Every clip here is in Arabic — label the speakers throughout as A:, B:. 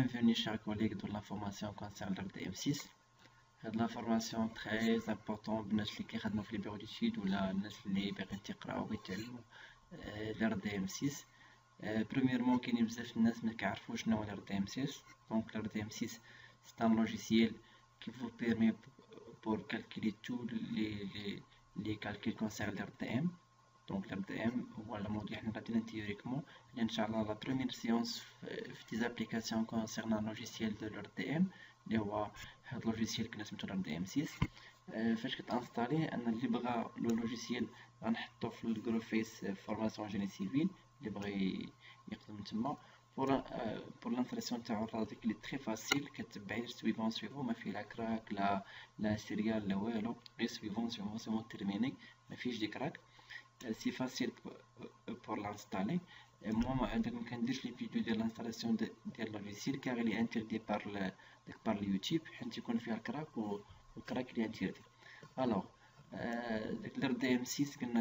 A: Bienvenue chers collègues dans la formation concernant l'RDM6. La formation très importante بالناس اللي كيخدموا في البيرو d'études ولا الناس اللي باغيين تقراو ويتعلموا l'RDM6. Premièrement, كاين بزاف الناس ما كيعرفوش شنو هو l'RDM6. Donc l'RDM6 c'est un logiciel qui vous permet pour calculer tous les calculs concernant l'RDM. Donc l'RDM هو الموضوع حنا غاديين théoriquement ان شاء الله لا première séance في des applications concernant logiciel de l'RDM اللي هو هاد اللوجيسيال كنا سميتو l'RDM6. فاش كتانستاليه انا اللي بغى لو لوجيسيال غنحطو في الجروب فيس فورماسيون جيني سيفيل اللي بغى يخدم تما بور لانستالاسيون تاعو راه ديك لي تري فاسيل كتبعي سويفون ما فيه لا كراك لا سيريال لا والو غير سويفون سي تيرميني ما فيهش ديك كراك. C'est facile pour l'installer. Moi, je ne peux les vidéos de l'installation de logiciel car il est interdit par le YouTube. Je ne peux pas le crack est interdit. Alors, l'RDM6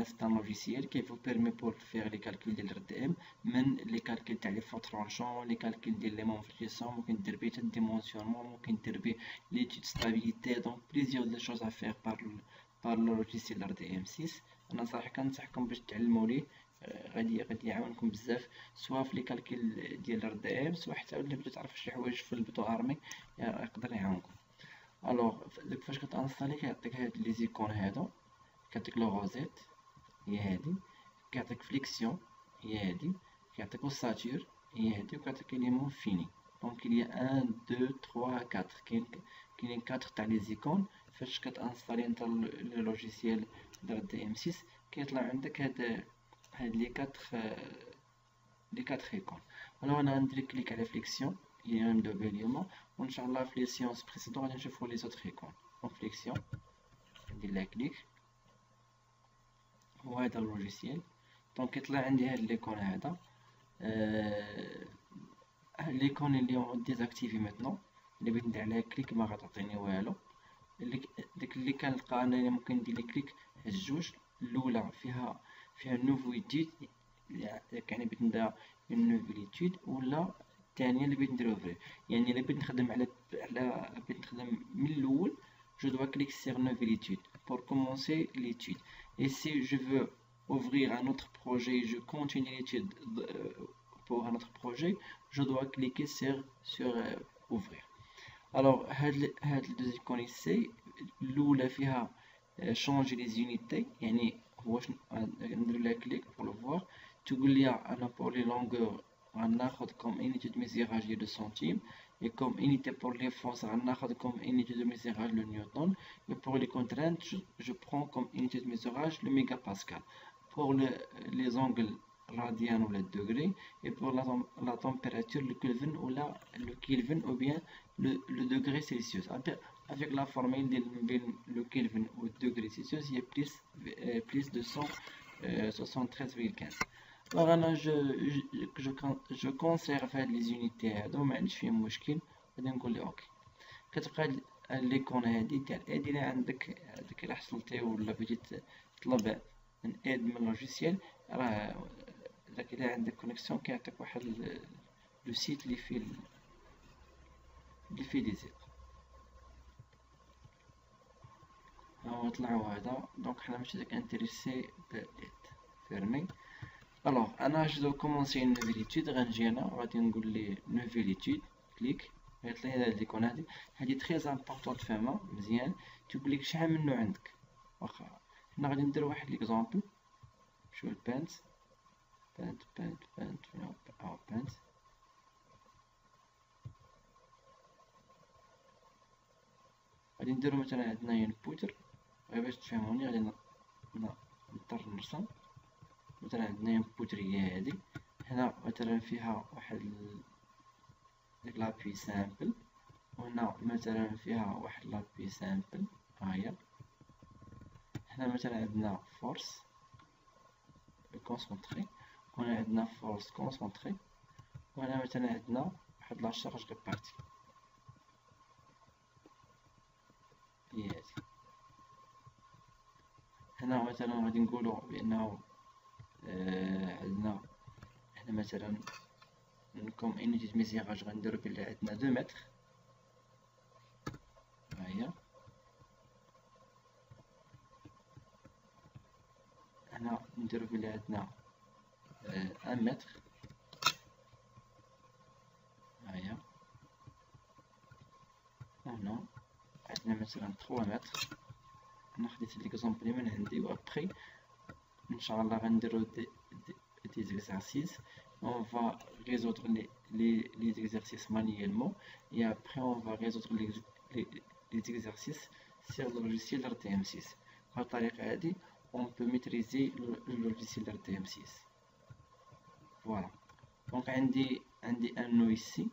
A: c'est un logiciel qui vous permet pour faire les calculs de l'RDM, même les calculs de l'effort tranchant, les calculs de l'élément fléchissant, le dimensionnement, l'étude de stabilité, donc plusieurs choses à faire par le logiciel RDM6. انا صراحه كنصحكم باش تعلموا ليه، غادي يعاونكم بزاف سواء في لي كالكول ديال الردام سواء حتى ولا بغيتو تعرفوا شي حوايج في البطو ارمي يقدر يعاونكم. الوغ فاش كتانستالي كيعطيك هاد لي زيكون هادو، كيعطيك لو روزيت هي هادي، كيعطيك فليكسيون هي هادي، كيعطيك اوساتور هي هادي، وكيعطيك اليمون فيني. دونك il y a 1 2 3 4 كاينين 4 تاع لي زيكون. فاش كتانستالي انت لو لوجيسيال ديال RDM6 كيطلع عندك هاد لي 4 ايكون. الوغ انا غندير كليك على فليكسيون اللي غندوي بها اليوم، وان شاء الله في لي سيونس بريسيدون غادي نشوفوا لي زوتر ايكون. دونك فليكسيون ندير لها كليك وهذا اللوجيسيال. دونك كيطلع عندي هاد ليكون هذا، ليكون اللي هو ديزاكتيفي ميتنون، اللي بغيت ندير عليها كليك ما غتعطيني والو. داك اللي كنلقى انا ممكن ندير لي كليك هاد الجوج. الاولى فيها نوفو ايتود، يعني بغيت ندير نوفو ايتود، ولا الثانيه اللي بغيت ندير اوفري، يعني اللي بغيت نخدم على بغيت نخدم من الاول. جو dois cliquer sur nouvelle étude pour commencer l'étude. Et si je veux ouvrir un autre projet, je continue l'étude pour un autre projet, je dois cliquer sur ouvrir. Alors هاد deux icônes ici، الأولى فيها changer les unités، يعني هو ندير لها كليك pour le voir. تقول لي أنا pour les longueurs غناخد comme unité de mesurage le centime، et comme unité pour les forces غناخد comme unité de mesurage le newton، et pour les contraintes je prends comme unité de mesurage le mégapascal. Pour les angles radian ou le degré, et pour la température le Kelvin ou le Kelvin ou bien le degré Celsius. Avec la formule le Kelvin ou le degré Celsius, il y a plus de 173,15. Alors là, je conserve les unités هادو، ما عنديش فيهم مشكل، غادي نقول لي اوكي. كتبقى ليكون هادي ديال اد. الا عندك داك الا حصلتي ولا بغيتي تطلب من اد من لوجيسيال، راه داك الا عندك كونيكسيون كيعطيك واحد لو سيت اللي فيه دي زيت. هو طلعوا هذا. دونك حنا ماشي داك انتريسي باد فيرمي. الوغ انا جو كومونسي une nouvelle étude. غنجي هنا وغادي نقول لي nouvelle étude كليك، غيطلع لي هاد ليكون هادي تري امبورطونط فهمها مزيان. تقول لك شحال منو عندك. واخا حنا غادي ندير واحد ليكزامبل. شو البانت غادي نديرو مثلا عندنا ينبوتر، غير باش تفهموني غادي نضطر نرسم. مثلا عندنا ينبوتر هي هادي، هنا مثلا فيها واحد ديك لابي سامبل، وهنا مثلا فيها واحد لابي سامبل هاهي. هنا مثلا عندنا فورس كونسونطري، وهنا عندنا فورس كونسونطري، وهنا مثلا عندنا واحد لا شارج ريبارتي هي هادي. هنا مثلا غادي نقولو بأنه عندنا هنا مثلا كوم انيتي دو ميزيراج غنديرو بلي عندنا 2 متر. هاهي هنا نديرو بلي عندنا 1 متر. هاهي هنا عندنا مثلا 3 متر. انا خديت ليكزومبل لي من عندي و ابخي ان شاء الله غنديرو des exercices. On va résoudre les exercices manuellement et après on va résoudre les exercices sur le logiciel RTM6. بهذه الطريقة هذه on peut maîtriser le logiciel RTM6. Voilà. Donc عندي un nœud ici,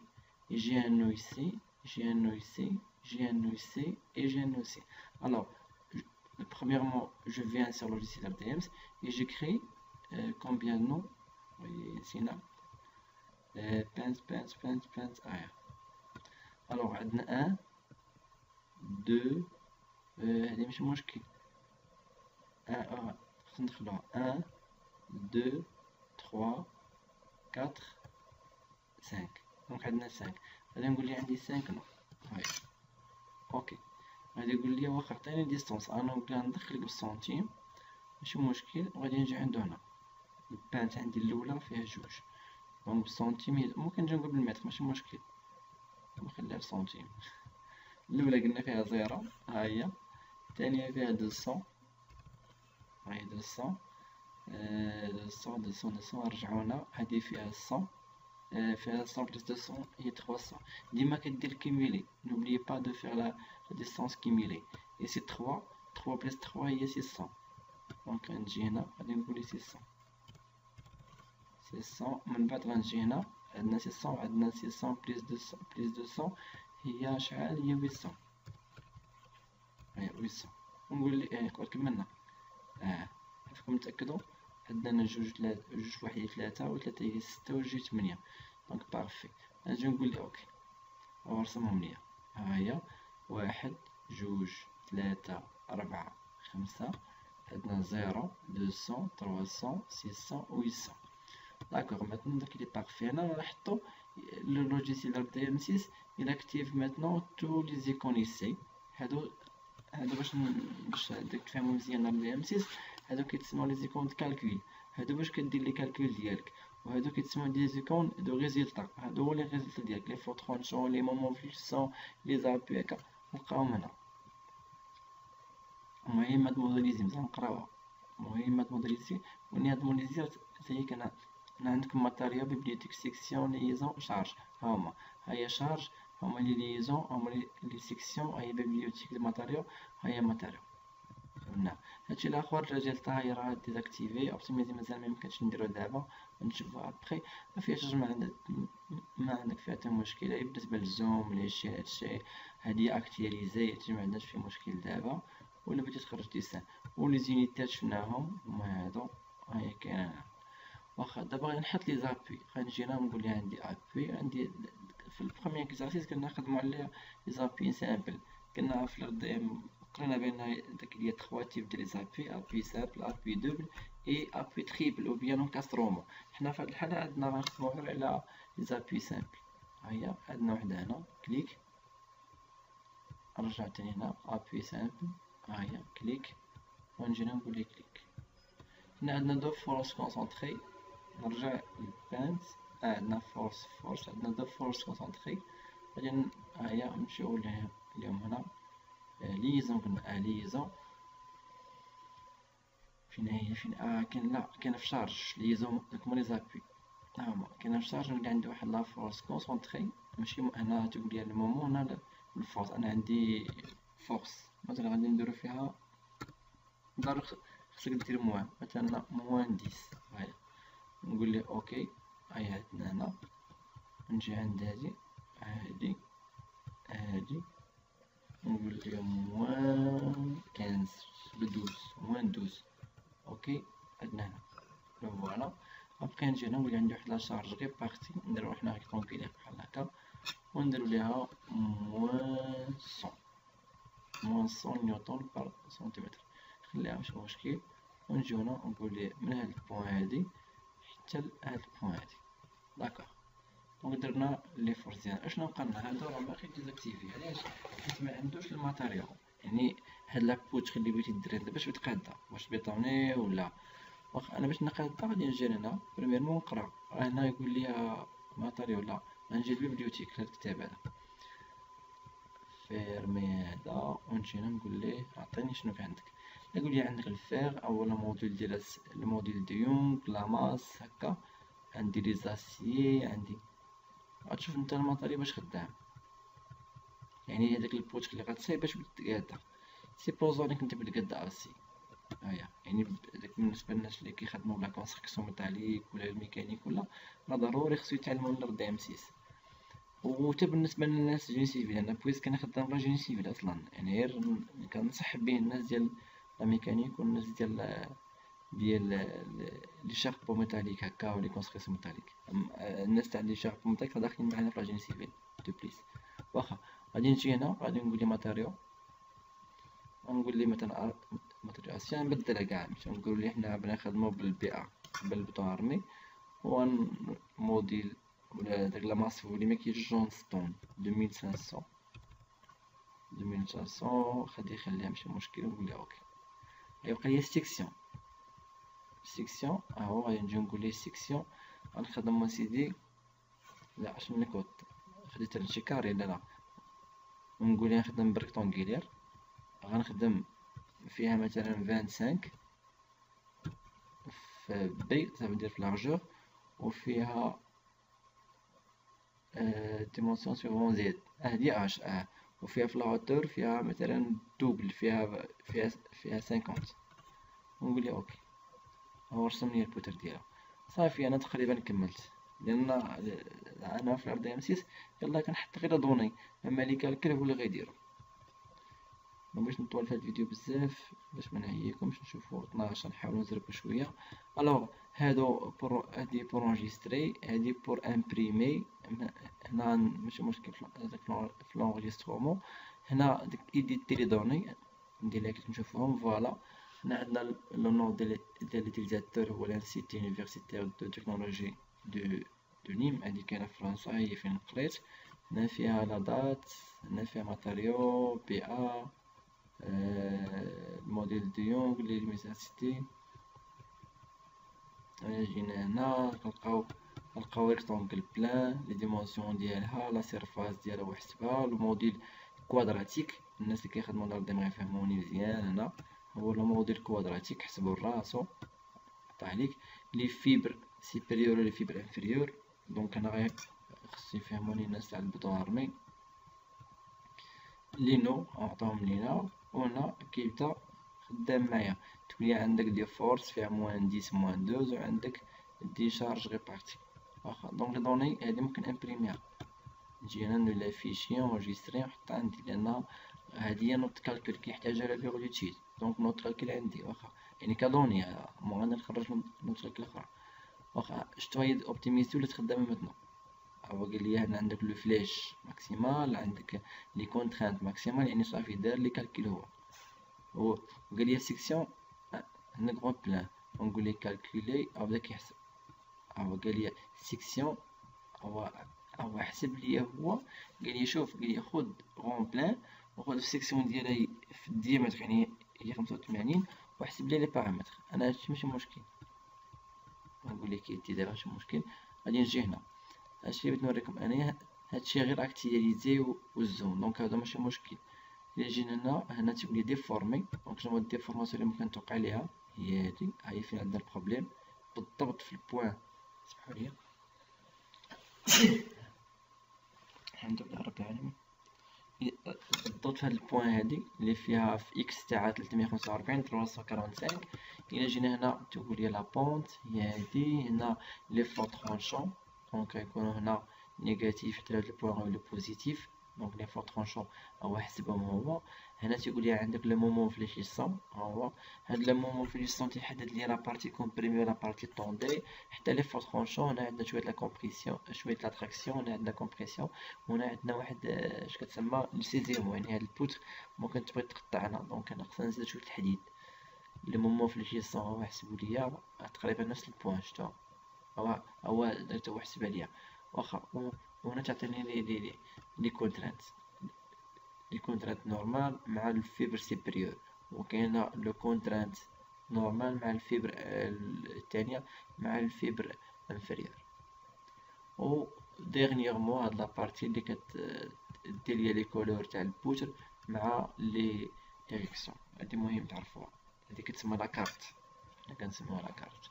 A: j'ai un nœud ici, j'ai un nœud ici, j'ai un nœud ici et j'ai un nœud ici. Alors, premièrement, je viens sur le logiciel RTM6 et j'écris combien de nœuds. ici là pince. alors عندنا 1 2 هذه ماشي مشكل. 1 2 3 4 5. دونك عندنا 5. غادي نقول لي عندي 5 نو. هاي اوكي. غادي يقول لي واخا عطيني ديستونس، انا نقول لها ندخل بالسنتيم ماشي مشكل. وغادي نجي عند هنا البانت عندي الاولى فيها 2 دونك بالسنتيم. ممكن نجي نقول بالمتر ماشي مشكل، نخليها بالسنتيم. الاولى قلنا فيها 0. ها هي الثانيه فيها 200. هاي 200 نرجعو هنا. هادي فيها 100 فيها 100 بلس 200 هي 300. ديما كدير كيميلي، n'oubliez pas de faire la distance كيميلي. et c'est 3 بلس 3 هي 600. دونك غنجي هنا غادي نقول 600. من بعد غنجي هنا عندنا 600 وعندنا 600 بلس 200 هي شحال؟ هي 800. هي 800. ونقول لي كملنا. راكم تأكدوا عندنا جوج واحد هي 3 و 3 هي 6 و 2 8. دونك بارفي. نجي نقول لي اوكي ونرسمهم ليا. ها هي 1 2 3 4 5. عندنا 0 200 300 600 و 800. D'accord, maintenant donc il est parfait. Là, on a le logiciel RTM6, il active maintenant tous les icônes ici. هادو باش تفهموا مزيان RTM6. هادو كيتسموا لي زيكون د كالكول. هادو باش كدير لي كالكول ديالك، وهادو كيتسموا دي زيكون دو ريزولطا. هادو هو لي ريزولطا ديالك، لي فوترونشون، لي مومون فليكسون، لي زابي هكا نلقاوهم هنا. مهمة موديليزي مزال نقراوها. مهمة موديليزي وني هاد موديليزي هي كان عندكم ماتيريال بيبليوتيك سيكسيون ليزون شارج. هاهما هي شارج، هما لي ليزون، هما لي سيكسيون، هي بيبليوتيك الماتيريال، هي ماتيريال. قلنا هادشي الاخر ديال هاي راه ديزاكتيفي. اوبتيميزي مازال ميمكنش نديرو دابا، نشوفو ابخي. ما فيهاش ما عندك فيها حتى مشكل. بالنسبه للزوم لهادشي هادي اكتياليزي، هادشي ما عندناش فيه مشكل دابا. ولا بغيتي تخرج ديسان ولي زونيتات شفناهم هما هادو. هاهي كاينه. واخا دابا غادي نحط لي زابي. غنجي هنا نقول لي عندي ابي. عندي في البروميير اكزارسيس كنا نخدمو على لي زابي سامبل. كنا في الردم قرينا بان داك لي 3 تيب ديال لي زابي: ابي سامبل، ابي دوبل اي ابي تريبل او بيان انكاسترومون. حنا في هاد الحاله عندنا غنخدمو غير على لي زابي سامبل. ها هي عندنا وحده هنا كليك. نرجع تاني هنا ابي سامبل. ها هي كليك ونجي نقول لي كليك. هنا عندنا دو فورس كونسونطري. نرجع للبانت. عندنا فورس عندنا دو فورس كونسونطري. غادي ها هي نمشيو ليهم هنا ليزون. قلنا ليزون فين هي؟ فين كاين؟ لا كاين في شارج ليزون. هما لي زابي هاهما كاين في شارج. نولي عندي واحد لا فورس كونسونطري. ماشي هنا تقول لي المومون هنا الفورس. انا عندي فورس مثلا غادي نديرو فيها ضرب. خصك دير موان مثلا موان 10. هاهي نقول لي اوكي. هاي عندنا هنا نجي عند هادي نقول لي موان 15 موان 12. اوكي عندنا هنا فوالا. ابقي نجي هنا نولي عندي واحد لا شارج غير بارتي. نديرو حنا ريكتونكيلير بحال هكا ونديرو ليها موان 100 نيوتن بار سنتيمتر. خليها ماشي مشكل. ونجيو هنا نقول لي من هاد البوان هادي حتى لهاد البوان هادي. داكوغ دونك درنا لي فورس ديالنا. اشنو بقالنا هادو راه باقي ديزاكتيفي، علاش؟ حيت معندوش الماتيريال. يعني هاد لابوتر اللي بغيتي دير باش تقادا، واش بيطوني ولا. واخا انا باش نقادا غادي نجي هنا بريميرمون نقرا، هنا يقول لي ماتيريال، لا غنجي للبيبليوتيك هاد الكتاب هذا، فيرمي هذا ونجي هنا نقول ليه عطيني شنو في عندك. يقول لي عندك الفير اولا موديل ديال الموديل دو يونغ، لا ماس هكا، عندي لي زاسيي، عندي غتشوف نتا الماتيريال باش خدام. يعني هذاك البوتر اللي غتصايب باش تقادا، سيبوزوني كنت بتقادا اسي هيا. يعني داك بالنسبه للناس اللي كيخدموا بلا كونستركسيون ميتاليك ولا الميكانيك ولا، راه ضروري خصو يتعلموا لر دي ام 6. وحتى بالنسبه للناس جيني سيفيل، انا بويسك انا خدام راه جيني سيفيل اصلا، يعني غير كنصح به الناس ديال لا ميكانيك والناس ديال لي شاربو ميتاليك هكا ولي كونستركسيون ميتاليك. الناس تاع لي شاربو ميتاليك داخلين معنا في لا جيني سيفيل دو بليس. واخا غادي نجي هنا غادي نقول لي ماتيريال، غنقول لي مثلا ماتيريال اسيا، نبدلها كاع باش نقول لي حنا بغينا نخدمو بالبي ا بالبطون ارمي، و موديل ولا داك لا ماس ولي مكاينش جونستون 2500 غادي يخليها ماشي مشكل، ونقول لها اوكي. غيبقى لي سيكسيون ها هو، غادي نجي نقول ليه سيكسيون. غنخدم اسيدي، لا اش من كود خديت هادشي كاري، لا ونقول ليه نخدم بريكتونغيلير، غنخدم فيها مثلا 25 في بي ندير في لارجور، وفيها ديمونسيون سيغون زد هادي اش وفيها في لاوتور فيها مثلا دوبل، فيها 50. ونقول ليه اوكي. هو رسم لي البوتر ديالها صافي. انا تقريبا كملت، لان انا في الار دي ام 6 يلا كنحط غير دوني، اما لي كالكل هو اللي غيديرو. باش نطول في هاد الفيديو بزاف باش ما نعييكمش، نشوفو 12 نحاولو نزربو شويه. الوغ هادو هادي بور انجستري، هادي بور امبريمي. هنا ماشي مشكل في لونجسترومون. هنا ديك ايديتي لي دوني ندير لك نشوفوهم. فوالا هنا عندنا لو نون ديال ليوتيليزاتور هو لانستيتيو يونيفرسيتير دو تكنولوجي دو نيم، هادي كاينه في فرنسا هي فين قريت. هنا فيها لا دات، هنا فيها ماتيريو بي ا، الموديل دو يونغ، لي لوميسيتي. جينا هنا كنلقاو ريكتونغل بلان، لي ديمونسيون ديالها، لا سيرفاس ديالها وحسبها. الموديل كوادراتيك، الناس اللي كيخدموا الأردن غيفهموني مزيان. هنا هو الموديل كوادراتيك، حسبو راسو قطع عليك. لي فيبر سيبيريور لي فيبر انفيريور، دونك انا غير خصو يفهموني الناس تاع البطون ارمي. لينو عطاهم لينا، وهنا كيبدا خدام معايا. تولي عندك دي فورس فيها موان 10 موان 12، وعندك دي شارج ريبارتي. واخا دونك لي دوني هادي ممكن امبريميها، نجي هنا ندير فيشي انجستري نحط عندي، لان هادي هي نوت كالكول كيحتاجها لا بيغ لوتيل. دونك نوت كالكول عندي واخا، يعني كدوني مو غادي نخرج نوت كالكول اخرى. واخا شتو هي اوبتيميزي ولات خدامه متنا. هو قال لي هنا عندك لو فليش ماكسيمال، عندك لي كونترانت ماكسيمال، يعني صافي دار لي كالكول هو قال لي سيكسيون هنا كغون بلان. ونقول ليه كالكولي او بدا كيحسب. هو قال لي سيكسيون، هو حسب لي هو قال لي شوف، قال لي خد غون بلان وخد السيكسيون ديالها في الديامتر، يعني هي 85، وحسب لي لي بارامتر. انا هادشي ماشي مشكل، نقول لك كي دابا ماشي مشكل. غادي نجي هنا، هادشي بغيت نوريكم انايا، هادشي غير اكتياليزي والزوم، دونك هذا ماشي مشكل. الا جينا هنا تيقول لي ديفورمي، دونك شنو هو الديفورماسيون اللي ممكن توقع ليها؟ هي هادي، ها هي فين عندنا البروبليم بالضبط في البوان. سمحوا لي الحمد لله رب العالمين. بالضبط في هاد البوان هادي اللي فيها في اكس تاع 345 345. الى جينا هنا تقول لي لا بونت هي هادي. هنا لي فور ترونشون، دونك غيكونو هنا نيجاتيف حتى هاد البوان غيولي بوزيتيف، دونك لي فور ترونشون هو حسبهم هو. هنا تيقول لي عندك لو مومون فليشيسون، ها هو هاد لو مومون فليشيسون تيحدد لي لا بارتي كومبريمي ولا بارتي طوندي. حتى لي فور ترونشون هنا عندنا شويه لا كومبريسيون شويه لا تراكسيون، هنا عندنا كومبريسيون، وهنا عندنا واحد اش كتسمى السيزيمو، يعني هاد البوتر ممكن تبغي تقطعنا، دونك انا خصنا نزيد شويه الحديد. لو مومون فليشيسون هو حسبو ليا تقريبا نفس البوان، شتو هو درتو حسب عليا. واخا وهنا تعطيني لي كونترانت، لي كونترانت نورمال مع الفيبر سيبريور، وكاينه لو كونترانت نورمال مع الفيبر الثانيه مع الفيبر انفيريور. و ديرنييرمون هاد لابارتي اللي كدير ليا لي كولور تاع البوتر مع لي ديريكسيون، هادي مهم تعرفوها، هادي كتسمى لاكارت، حنا كنسميوها لاكارت.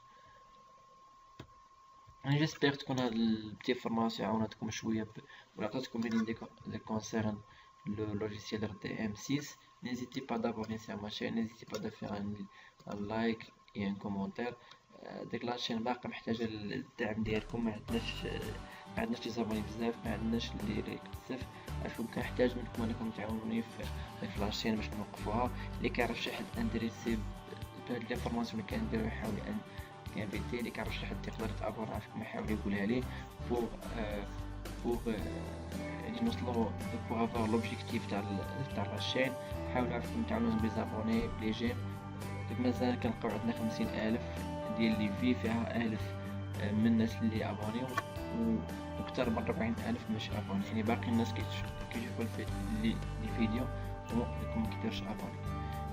A: انا جيسبيغ تكون هاد البتي فورماسيون عاونتكم شويه ولا عطاتكم دي كونسيرن le logiciel RDM6. N'hésitez pas d'abonner sur ma chaîne, n'hésitez pas de faire un like et un commentaire. ديك لاشين باقا محتاجه الدعم ديالكم، ما عندناش لي زابوني بزاف، ما عندناش اللي رايك بزاف، عافاكم كنحتاج منكم انكم تعاونوني في لاشين باش نوقفوها. اللي كيعرف شي حد انتريسي بهاد لي فورماسيون اللي كنديرو يحاول كانفيتي، اللي كيعرف شي حد يقدر يتابون عافاكم يحاول يقولها ليه pour يعني نوصلو pour avoir l'objectif تاع لاشين. حاولوا عافاكم تعاونونا بليزابوني بلي جيم. مازال كنلقاو عندنا 50,000 ديال لي في فيها 1000 من الناس اللي ابونيو وكثر من 40,000 ماشي ابوني، يعني باقي الناس كيشوفوا لي فيديو ولكن ما كيديرش ابوني.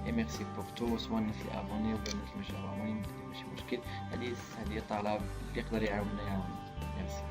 A: اي ميرسي بور تو، سواء الناس اللي ابوني ولا الناس اللي ماشي ابوني ماشي مشكل، هذه طلب اللي يقدر يعاوننا يعاون. ميرسي.